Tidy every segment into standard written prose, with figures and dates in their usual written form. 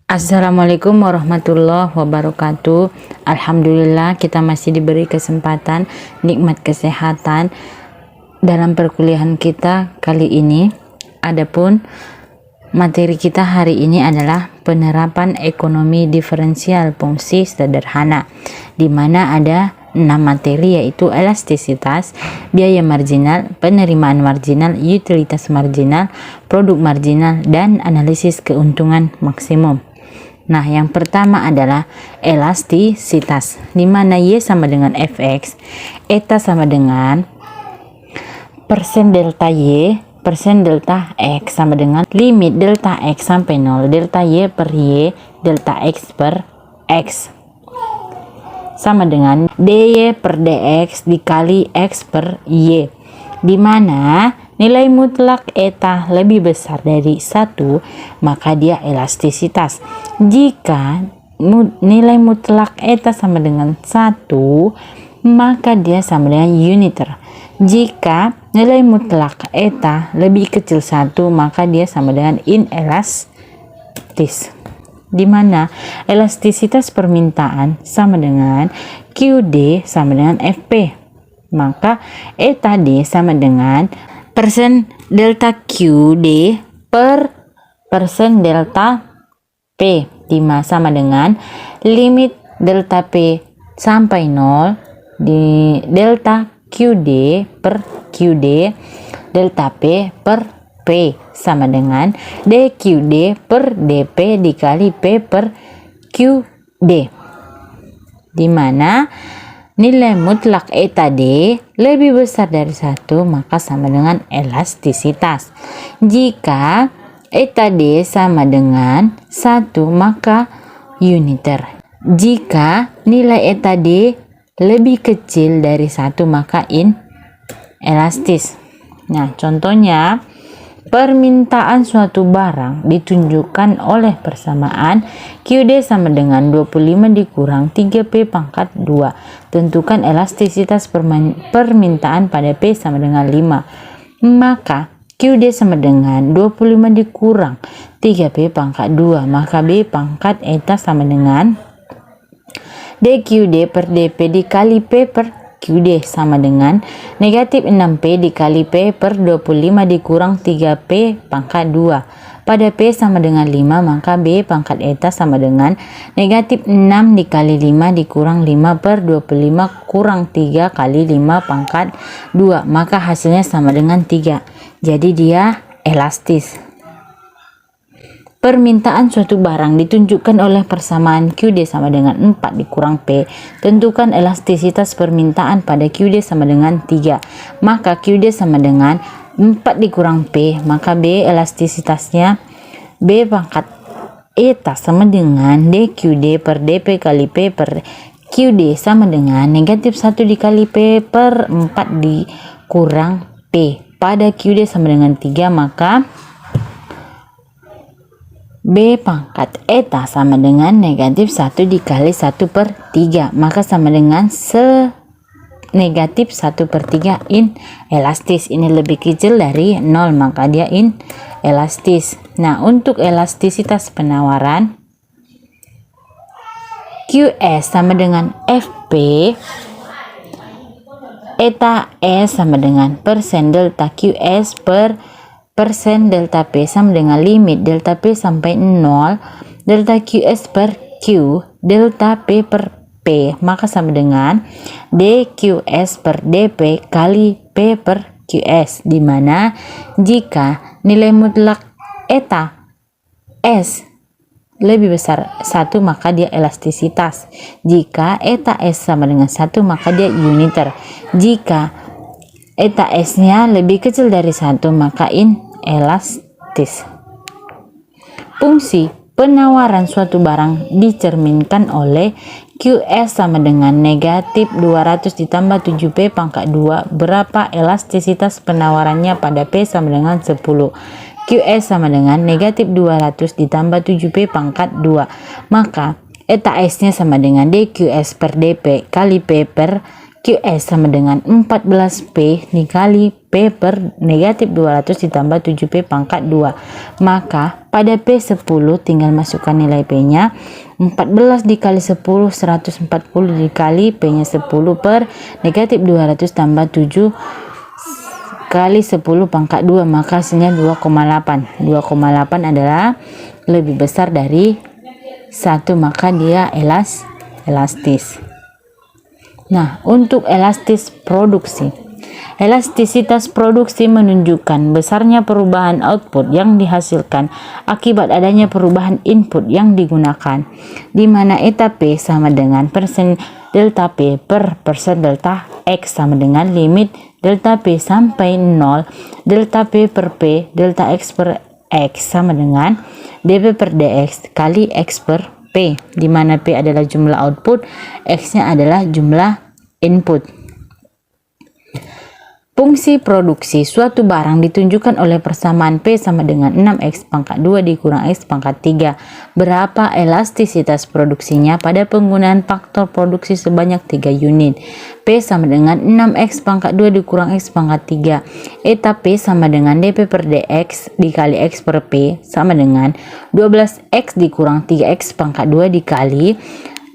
Assalamualaikum warahmatullahi wabarakatuh. Alhamdulillah kita masih diberi kesempatan, nikmat kesehatan dalam perkuliahan kita kali ini. Adapun materi kita hari ini adalah penerapan ekonomi diferensial fungsi sederhana, di mana ada 6 materi, yaitu elastisitas, biaya marginal, penerimaan marginal, utilitas marginal, produk marginal, dan analisis keuntungan maksimum. Nah, yang pertama adalah elastisitas, di mana Y sama dengan Fx, eta sama dengan persen delta Y, persen delta X sama dengan limit delta X sampai 0, delta Y per Y, delta X per X. Sama dengan dy per dx dikali x per y, di mana nilai mutlak eta lebih besar dari 1, maka dia elastisitas. Jika nilai mutlak eta sama dengan 1, maka dia sama dengan uniter. Jika nilai mutlak eta lebih kecil 1, maka dia sama dengan inelastis, di mana elastisitas permintaan sama dengan QD sama dengan FP. Maka eta D sama dengan persen delta QD per persen delta P, dimana sama dengan limit delta P sampai 0 di delta QD per QD delta P per P sama dengan dQD per dP dikali P per QD, di mana nilai mutlak eta D lebih besar dari 1, maka sama dengan elastisitas. Jika eta D sama dengan 1, maka uniter. Jika nilai eta D lebih kecil dari 1, maka inelastis. Nah, contohnya permintaan suatu barang ditunjukkan oleh persamaan QD sama dengan 25 dikurang 3P pangkat 2. Tentukan elastisitas permintaan pada P sama dengan 5. Maka QD sama dengan 25 dikurang 3P pangkat 2. Maka B pangkat eta sama dengan dQD per dP dikali P per QD sama dengan negatif 6P dikali P per 25 dikurang 3P pangkat 2. Pada P sama dengan 5, maka B pangkat eta sama dengan negatif 6 dikali 5 dikurang 5 per 25 kurang 3 kali 5 pangkat 2. Maka hasilnya sama dengan 3. Jadi dia elastis. Permintaan suatu barang ditunjukkan oleh persamaan QD sama dengan 4 dikurang P. Tentukan elastisitas permintaan pada QD sama dengan 3. Maka QD sama dengan 4 dikurang P, maka B elastisitasnya B pangkat eta sama dengan dQD per dP kali P per QD sama dengan negatif 1 dikali P per 4 dikurang P. Pada QD sama dengan 3, maka B pangkat eta sama dengan negatif 1 dikali 1 per 3, maka sama dengan negatif 1 per 3 inelastis. Ini lebih kecil dari 0, maka dia inelastis. Nah, untuk elastisitas penawaran, QS sama dengan FP, eta S sama dengan persen delta QS per persen delta P sama dengan limit delta P sampai 0, delta QS per Q, delta P per P, maka sama dengan dQS per dP kali P per QS, di mana jika nilai mutlak eta S lebih besar 1, maka dia elastisitas. Jika eta S sama dengan 1, maka dia uniter. Jika eta S-nya lebih kecil dari 1, maka inelastis. Fungsi penawaran suatu barang dicerminkan oleh QS sama dengan negatif 200 ditambah 7P pangkat 2. Berapa elastisitas penawarannya pada P sama dengan 10. QS sama dengan negatif 200 ditambah 7P pangkat 2. Maka eta S nya sama dengan dQS per dP kali P per QS sama dengan 14P dikali P per negatif 200 ditambah 7P pangkat 2. Maka pada P10 tinggal masukkan nilai P-nya. 14 dikali 10, 140 dikali P-nya 10 per negatif 200 tambah 7 kali 10 pangkat 2, maka hasilnya 2,8. 2,8 adalah lebih besar dari 1, maka dia elastis. Nah, untuk elastisitas produksi menunjukkan besarnya perubahan output yang dihasilkan akibat adanya perubahan input yang digunakan, di mana eta P sama dengan persen delta P per persen delta X sama dengan limit delta P sampai 0, delta P per P, delta X per X sama dengan dP per dx kali X per P, di mana P adalah jumlah output, X-nya adalah jumlah input. Fungsi produksi suatu barang ditunjukkan oleh persamaan P sama dengan 6X pangkat 2 dikurang X pangkat 3. Berapa elastisitas produksinya pada penggunaan faktor produksi sebanyak 3 unit? P sama dengan 6X pangkat 2 dikurang X pangkat 3. Eta P sama dengan dP per dx dikali X per P sama dengan 12X dikurang 3X pangkat 2 dikali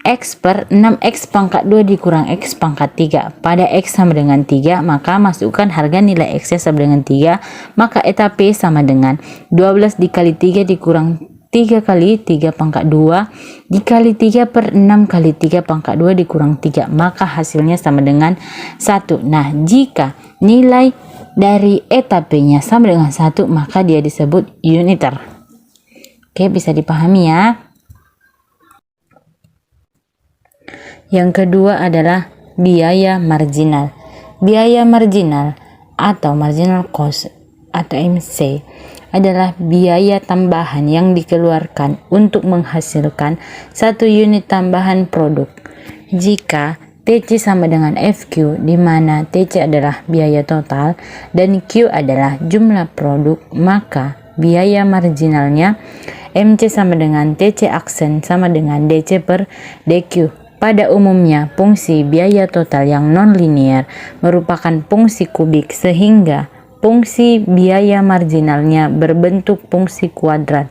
X per 6X pangkat 2 dikurang X pangkat 3. Pada X sama dengan 3, maka masukkan harga nilai X sama dengan 3, maka eta P sama dengan 12 dikali 3 dikurang 3 kali 3 pangkat 2 dikali 3 per 6 kali 3 pangkat 2 dikurang 3, maka hasilnya sama dengan 1. Nah, jika nilai dari eta P-nya sama dengan 1, maka dia disebut uniter. Oke, bisa dipahami ya. Yang kedua adalah biaya marginal. Biaya marginal atau marginal cost atau MC adalah biaya tambahan yang dikeluarkan untuk menghasilkan satu unit tambahan produk. Jika TC sama dengan FQ, di mana TC adalah biaya total dan Q adalah jumlah produk, maka biaya marginalnya MC sama dengan TC aksen sama dengan DC per DQ. Pada umumnya, fungsi biaya total yang non-linear merupakan fungsi kubik, sehingga fungsi biaya marginalnya berbentuk fungsi kuadrat.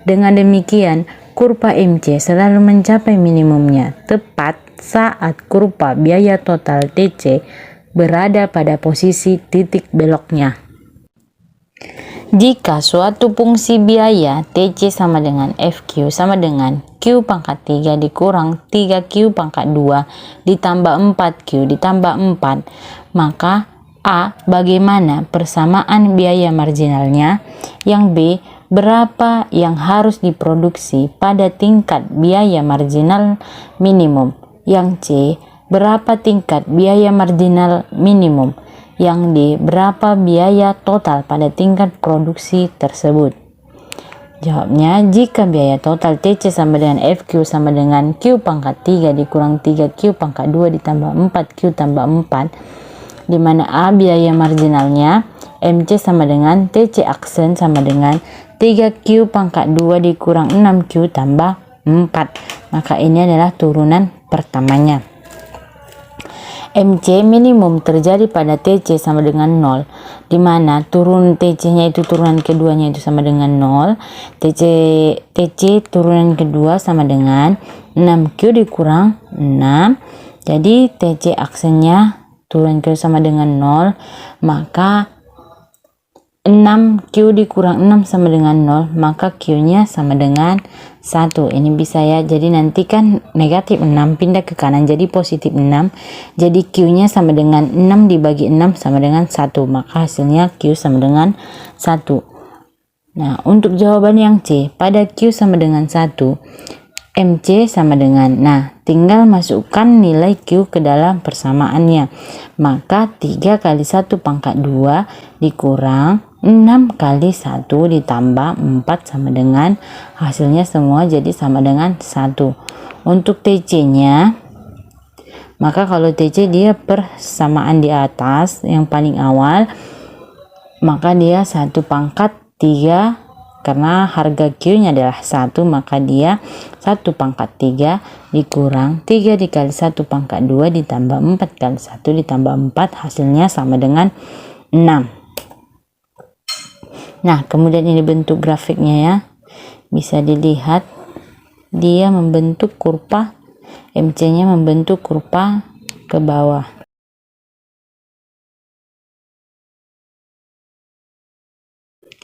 Dengan demikian, kurva MC selalu mencapai minimumnya tepat saat kurva biaya total TC berada pada posisi titik beloknya. Jika suatu fungsi biaya TC sama dengan FQ sama dengan Q pangkat 3 dikurang 3Q pangkat 2 ditambah 4Q ditambah 4, maka A. Bagaimana persamaan biaya marginalnya? Yang B. Berapa yang harus diproduksi pada tingkat biaya marginal minimum? Yang C. Berapa tingkat biaya marginal minimum? Yang D. Berapa biaya total pada tingkat produksi tersebut? Jawabnya, jika biaya total TC sama dengan FQ sama dengan Q pangkat 3 dikurang 3Q pangkat 2 ditambah 4Q tambah 4, di mana A biaya marginalnya, MC sama dengan TC aksen sama dengan 3Q pangkat 2 dikurang 6Q tambah 4. Maka ini adalah turunan pertamanya. MC minimum terjadi pada TC sama dengan 0, di mana turun TC-nya itu turunan keduanya itu sama dengan 0. TC turunan kedua sama dengan 6Q dikurang 6. Jadi TC aksennya turunan kedua sama dengan 0, maka 6Q dikurang 6 sama dengan 0, maka Q-nya sama dengan 1. Ini bisa ya, jadi nanti kan negatif 6 pindah ke kanan jadi positif 6, jadi Q-nya sama dengan 6 dibagi 6 sama dengan 1, maka hasilnya Q sama dengan 1. Nah, untuk jawaban yang C, pada Q sama dengan 1, MC sama dengan, nah tinggal masukkan nilai Q ke dalam persamaannya, maka 3 kali 1 pangkat 2 dikurang 6 kali 1 ditambah 4 sama dengan, hasilnya semua jadi sama dengan 1. Untuk TC nya, maka kalau TC dia persamaan di atas yang paling awal, maka dia 1 pangkat 3 karena harga Q-nya adalah 1, maka dia 1 pangkat 3 dikurang 3 dikali 1 pangkat 2 ditambah 4 kali 1 ditambah 4, hasilnya sama dengan 6. Nah, kemudian ini bentuk grafiknya ya. Bisa dilihat dia membentuk kurva, MC-nya membentuk kurva ke bawah.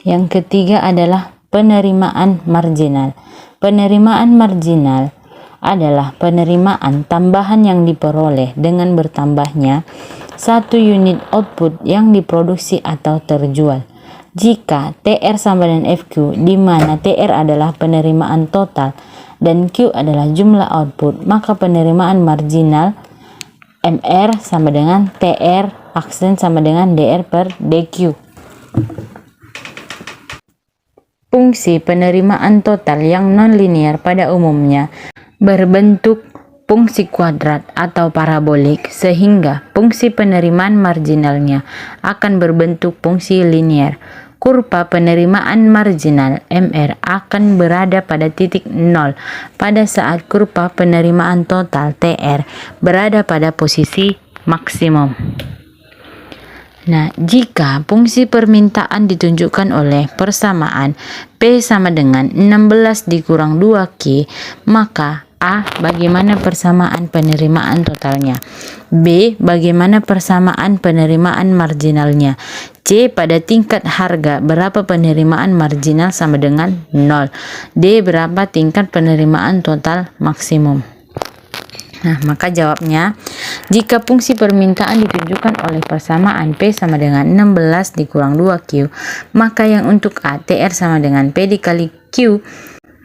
Yang ketiga adalah penerimaan marginal. Penerimaan marginal adalah penerimaan tambahan yang diperoleh dengan bertambahnya 1 unit output yang diproduksi atau terjual. Jika TR sama dengan FQ, di mana TR adalah penerimaan total dan Q adalah jumlah output, maka penerimaan marginal MR sama dengan TR aksen sama dengan DR per DQ. Fungsi penerimaan total yang nonlinear pada umumnya berbentuk fungsi kuadrat atau parabolik, sehingga fungsi penerimaan marginalnya akan berbentuk fungsi linear. Kurva penerimaan marginal MR akan berada pada titik 0 pada saat kurva penerimaan total TR berada pada posisi maksimum. Nah, jika fungsi permintaan ditunjukkan oleh persamaan P sama dengan 16 dikurang 2Q, maka A. Bagaimana persamaan penerimaan totalnya? B. Bagaimana persamaan penerimaan marginalnya? C. Pada tingkat harga berapa penerimaan marginal sama dengan 0? D. Berapa tingkat penerimaan total maksimum? Nah, maka jawabnya, jika fungsi permintaan ditunjukkan oleh persamaan P sama dengan 16 dikurang 2Q, maka yang untuk A, TR sama dengan P dikali Q,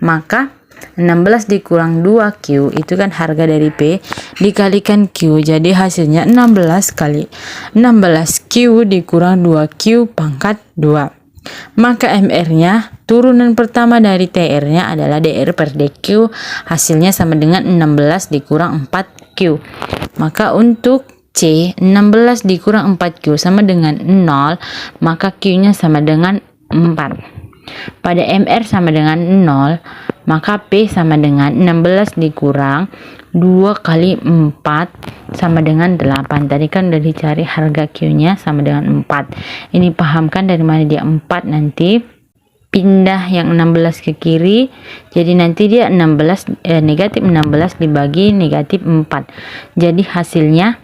maka 16 dikurang 2Q itu kan harga dari P dikalikan Q, jadi hasilnya 16 kali 16Q dikurang 2Q pangkat 2. Maka MR-nya, turunan pertama dari TR-nya adalah DR per DQ, hasilnya sama dengan 16 dikurang 4Q. Maka untuk C, 16 dikurang 4Q sama dengan 0, maka Q-nya sama dengan 4. Pada MR sama dengan 0, maka P sama dengan 16 dikurang 2 kali 4 sama dengan 8. Tadi kan udah dicari harga Q-nya sama dengan 4. Ini pahamkan dari mana dia 4, nanti pindah yang 16 ke kiri. Jadi nanti dia negatif 16 dibagi negatif 4. Jadi hasilnya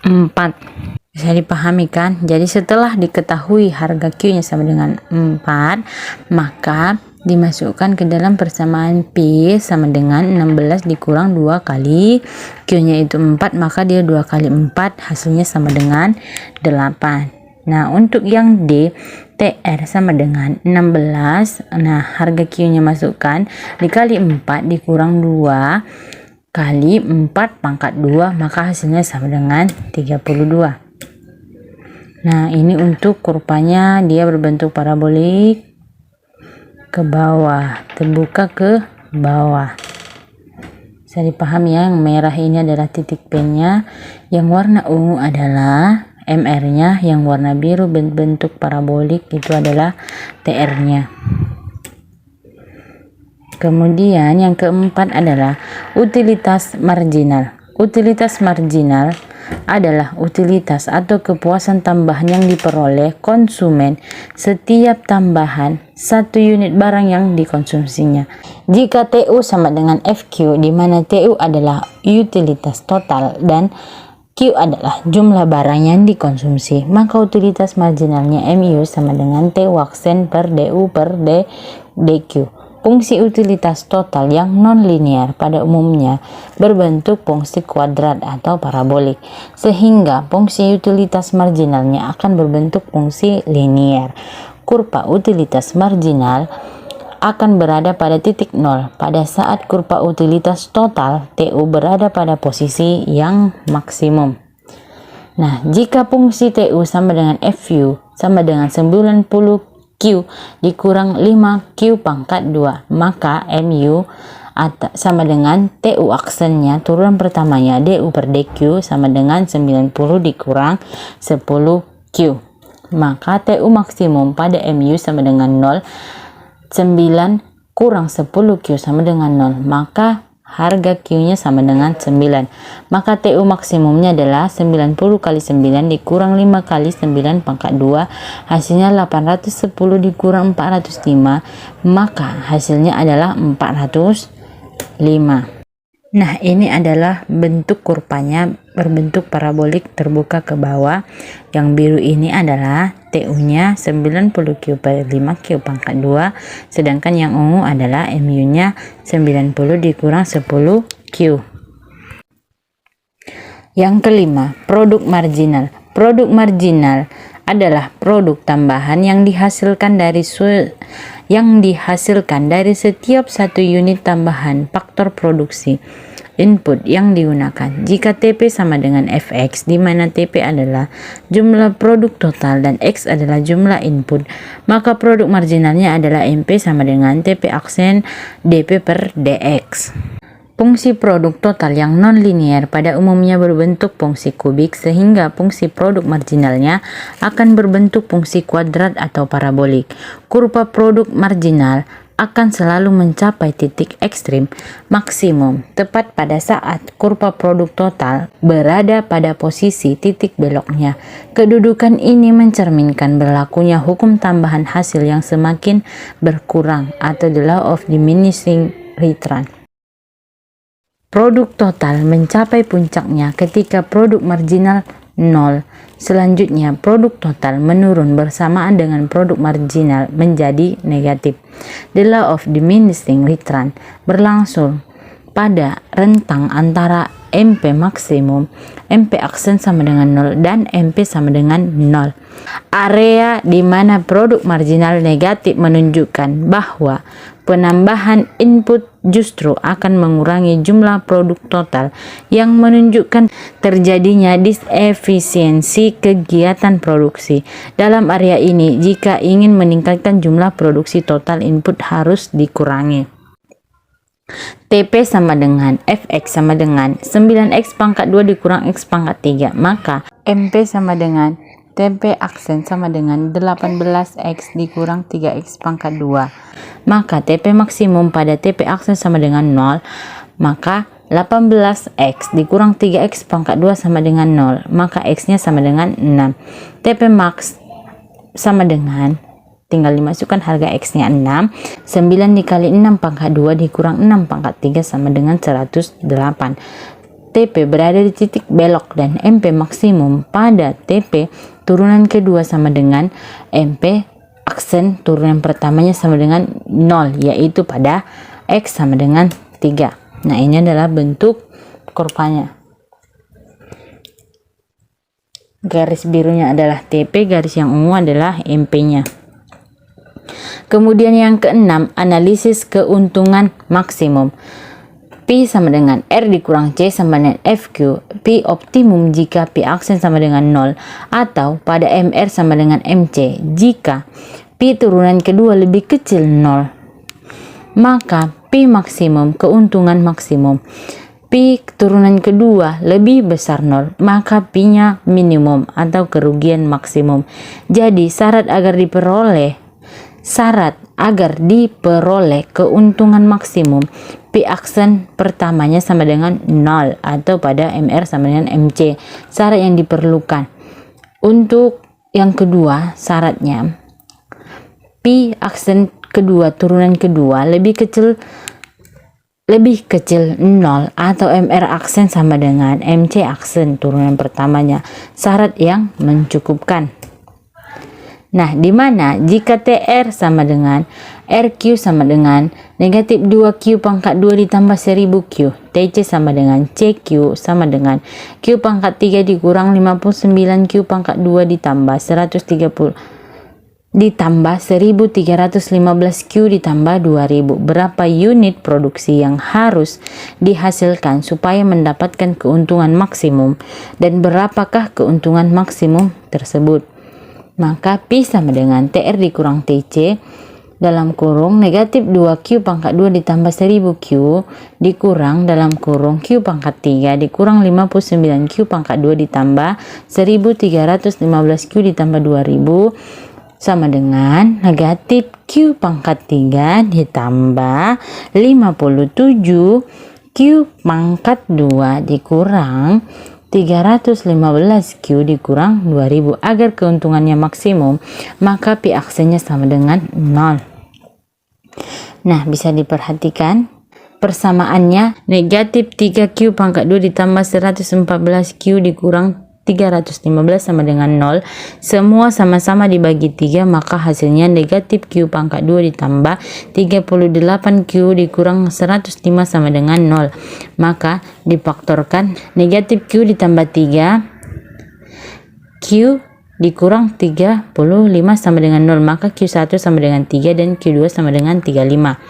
4. Bisa dipahami kan? Jadi setelah diketahui harga Q-nya sama dengan 4, maka dimasukkan ke dalam persamaan P sama dengan 16 dikurang 2 kali Q-nya itu 4, maka dia 2 kali 4 hasilnya sama dengan 8. Nah, untuk yang D, TR sama dengan 16. Nah, harga Q-nya masukkan dikali 4 dikurang 2 kali 4 pangkat 2, maka hasilnya sama dengan 32. Nah, ini untuk kurvanya dia berbentuk parabolik ke bawah, terbuka ke bawah. Bisa dipahami ya, yang merah ini adalah titik P-nya, yang warna ungu adalah MR-nya, yang warna biru bentuk parabolik itu adalah TR-nya. Kemudian yang keempat adalah utilitas marginal. Utilitas marginal adalah utilitas atau kepuasan tambahan yang diperoleh konsumen setiap tambahan 1 unit barang yang dikonsumsinya. Jika TU sama dengan FQ, di mana TU adalah utilitas total dan Q adalah jumlah barang yang dikonsumsi, maka utilitas marginalnya MU sama dengan TU aksen per DU per DQ. Fungsi utilitas total yang non-linear pada umumnya berbentuk fungsi kuadrat atau parabolik, sehingga fungsi utilitas marginalnya akan berbentuk fungsi linear. Kurva utilitas marginal akan berada pada titik 0 pada saat kurva utilitas total TU berada pada posisi yang maksimum. Nah, jika fungsi TU sama dengan FU sama dengan 90 Q dikurang 5Q pangkat 2, maka MU sama dengan TU aksennya turunan pertamanya DU per DQ sama dengan 90 dikurang 10Q. maka TU maksimum pada MU sama dengan 0, 9 kurang 10 Q sama dengan 0, maka harga Q-nya sama dengan 9. Maka TU maksimumnya adalah 90 kali 9 dikurang 5 kali 9 pangkat 2, hasilnya 810 dikurang 405, maka hasilnya adalah 405. Nah, ini adalah bentuk kurvanya berbentuk parabolik terbuka ke bawah. Yang biru ini adalah TU-nya 90 Q per 5 Q pangkat 2, sedangkan yang ungu adalah MU-nya 90 dikurang 10 Q. Yang kelima, produk marginal. Produk marginal adalah produk tambahan yang dihasilkan dari setiap satu unit tambahan faktor produksi input yang digunakan. Jika TP sama dengan Fx, di mana TP adalah jumlah produk total dan X adalah jumlah input, maka produk marginalnya adalah MP sama dengan TP aksen dP per dx. Fungsi produk total yang non-linear pada umumnya berbentuk fungsi kubik, sehingga fungsi produk marginalnya akan berbentuk fungsi kuadrat atau parabolik. Kurva produk marginal akan selalu mencapai titik ekstrim maksimum tepat pada saat kurva produk total berada pada posisi titik beloknya. Kedudukan ini mencerminkan berlakunya hukum tambahan hasil yang semakin berkurang atau the law of diminishing return. Produk total mencapai puncaknya ketika produk marginal 0. Selanjutnya, produk total menurun bersamaan dengan produk marginal menjadi negatif. The law of diminishing return berlangsung pada rentang antara MP maksimum, MP aksen sama dengan 0, dan MP sama dengan 0. Area di mana produk marginal negatif menunjukkan bahwa penambahan input justru akan mengurangi jumlah produk total, yang menunjukkan terjadinya disefisiensi kegiatan produksi. Dalam area ini, jika ingin meningkatkan jumlah produksi total, input harus dikurangi. TP sama dengan Fx sama dengan 9x pangkat 2 dikurang x pangkat 3, maka MP sama dengan TP aksen sama dengan 18x dikurang 3x pangkat 2, maka TP maksimum pada TP aksen sama dengan 0, maka 18x dikurang 3x pangkat 2 sama dengan 0, maka x nya sama dengan 6. TP max sama dengan, tinggal dimasukkan harga x nya 6, 9 dikali 6 pangkat 2 dikurang 6 pangkat 3 sama dengan 108. TP berada di titik belok dan MP maksimum pada TP turunan kedua sama dengan MP aksen turunan pertamanya sama dengan 0, yaitu pada X sama dengan 3. Nah, ini adalah bentuk kurvanya. Garis birunya adalah TP, garis yang ungu adalah MP-nya. Kemudian yang keenam, analisis keuntungan maksimum. P sama dengan R dikurang C sama dengan FQ. P optimum jika P aksen sama dengan 0, atau pada MR sama dengan MC jika P turunan kedua lebih kecil 0. Maka P maksimum, keuntungan maksimum. P turunan kedua lebih besar 0, maka P-nya minimum atau kerugian maksimum. Jadi syarat agar diperoleh keuntungan maksimum, P aksen pertamanya sama dengan 0 atau pada MR sama dengan MC. Syarat yang diperlukan untuk yang kedua, syaratnya P aksen kedua turunan kedua lebih kecil 0 atau MR aksen sama dengan MC aksen turunan pertamanya. Syarat yang mencukupkan. Nah, di mana jika TR sama dengan RQ sama dengan negatif 2Q pangkat 2 ditambah 1000Q, TC sama dengan CQ sama dengan Q pangkat 3 dikurang 59Q pangkat 2 ditambah 1315Q ditambah 2000. Berapa unit produksi yang harus dihasilkan supaya mendapatkan keuntungan maksimum, dan berapakah keuntungan maksimum tersebut? Maka P sama dengan TR dikurang TC dalam kurung negatif 2Q pangkat 2 ditambah 1000Q dikurang dalam kurung Q pangkat 3 dikurang 59Q pangkat 2 ditambah 1315Q ditambah 2000 sama dengan negatif Q pangkat 3 ditambah 57Q pangkat 2 dikurang 315Q dikurang 2000. Agar keuntungannya maksimum, maka pi aksennya sama dengan 0. Nah, bisa diperhatikan persamaannya negatif 3Q pangkat 2 ditambah 114Q dikurang 315 sama dengan 0. Semua sama-sama dibagi 3, maka hasilnya negatif Q pangkat 2 ditambah 38Q dikurang 105 sama dengan 0. Maka difaktorkan negatif Q ditambah 3 Q dikurang 35 sama dengan 0. Maka Q1 sama dengan 3 dan Q2 sama dengan 35.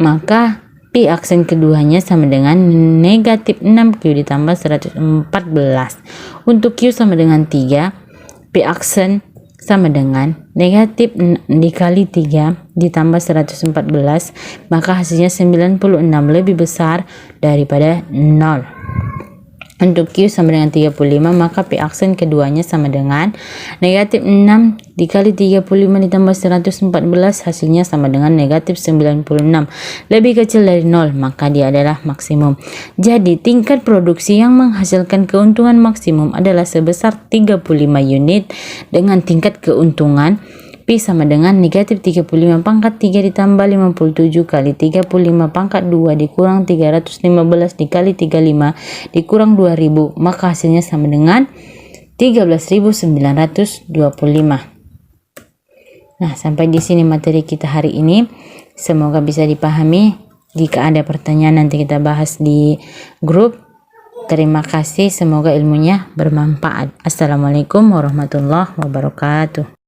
Maka pi aksen keduanya sama dengan negatif 6Q ditambah 114. Untuk Q sama dengan 3, pi aksen sama dengan negatif dikali 3 ditambah 114, maka hasilnya 96 lebih besar daripada 0. Untuk Q sama dengan 35, maka pi aksen keduanya sama dengan negatif 6 dikali 35 ditambah 114, hasilnya sama dengan negatif 96. Lebih kecil dari 0, maka dia adalah maksimum. Jadi, tingkat produksi yang menghasilkan keuntungan maksimum adalah sebesar 35 unit dengan tingkat keuntungan pi sama dengan negatif 35 pangkat 3 ditambah 57 kali 35 pangkat 2 dikurang 315 dikali 35 dikurang 2000, maka hasilnya sama dengan 13.925. Nah, sampai di sini materi kita hari ini. Semoga bisa dipahami. Jika ada pertanyaan nanti kita bahas di grup. Terima kasih, semoga ilmunya bermanfaat. Assalamualaikum warahmatullahi wabarakatuh.